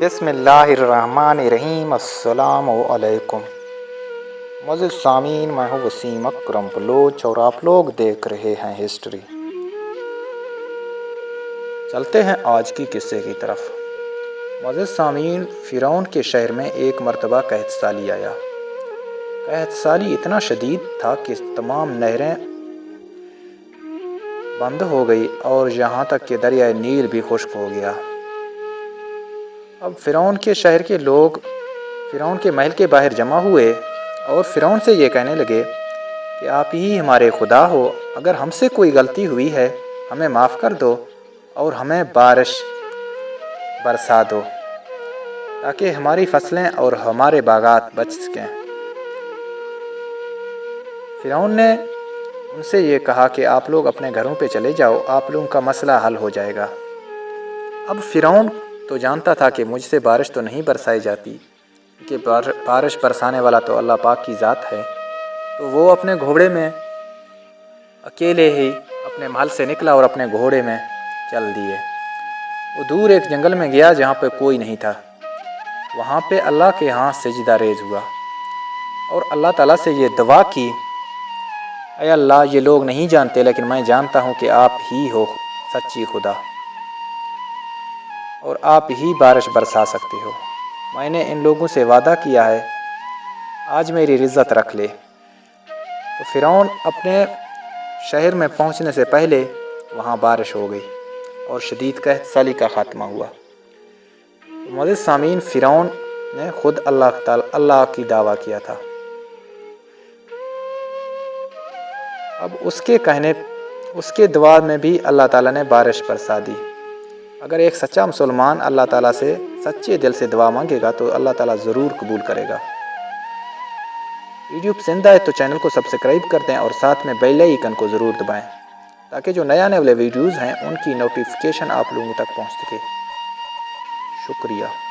بسم اللہ الرحمن الرحیم۔ السلام علیکم معزز سامعین، میں ہوں وسیم اکرم بلوچ اور آپ لوگ دیکھ رہے ہیں ہسٹری۔ چلتے ہیں آج کی قصے کی طرف۔ معزز سامعین، فرعون کے شہر میں ایک مرتبہ قحط سالی آیا۔ قحط سالی اتنا شدید تھا کہ تمام نہریں بند ہو گئی اور یہاں تک کہ دریائے نیل بھی خشک ہو گیا۔ اب فرعون کے شہر کے لوگ فرعون کے محل کے باہر جمع ہوئے اور فرعون سے یہ کہنے لگے کہ آپ ہی ہمارے خدا ہو، اگر ہم سے کوئی غلطی ہوئی ہے ہمیں معاف کر دو اور ہمیں بارش برسا دو تاکہ ہماری فصلیں اور ہمارے باغات بچ سکیں۔ فرعون نے ان سے یہ کہا کہ آپ لوگ اپنے گھروں پہ چلے جاؤ، آپ لوگوں کا مسئلہ حل ہو جائے گا۔ اب فرعون تو جانتا تھا کہ مجھ سے بارش تو نہیں برسائی جاتی، کہ بارش برسانے والا تو اللہ پاک کی ذات ہے، تو وہ اپنے گھوڑے میں اکیلے ہی اپنے محل سے نکلا اور اپنے گھوڑے میں چل دیے۔ وہ دور ایک جنگل میں گیا جہاں پہ کوئی نہیں تھا۔ وہاں پہ اللہ کے ہاں سجدہ ریز ہوا اور اللہ تعالیٰ سے یہ دعا کی، اے اللہ، یہ لوگ نہیں جانتے لیکن میں جانتا ہوں کہ آپ ہی ہو سچی خدا اور آپ ہی بارش برسا سکتے ہو۔ میں نے ان لوگوں سے وعدہ کیا ہے، آج میری عزت رکھ لے۔ تو فرعون اپنے شہر میں پہنچنے سے پہلے وہاں بارش ہو گئی اور شدید قحط سالی کا خاتمہ ہوا۔ معزز سامعین، فرعون نے خود اللہ کی دعویٰ کیا تھا۔ اب اس کے دعا میں بھی اللہ تعالیٰ نے بارش برسا دی۔ اگر ایک سچا مسلمان اللہ تعالیٰ سے سچے دل سے دعا مانگے گا تو اللہ تعالیٰ ضرور قبول کرے گا۔ ویڈیو پسند آئے تو چینل کو سبسکرائب کر دیں اور ساتھ میں بیل آئیکن کو ضرور دبائیں تاکہ جو نیا والے ویڈیوز ہیں ان کی نوٹیفیکیشن آپ لوگوں تک پہنچ سکے۔ شکریہ۔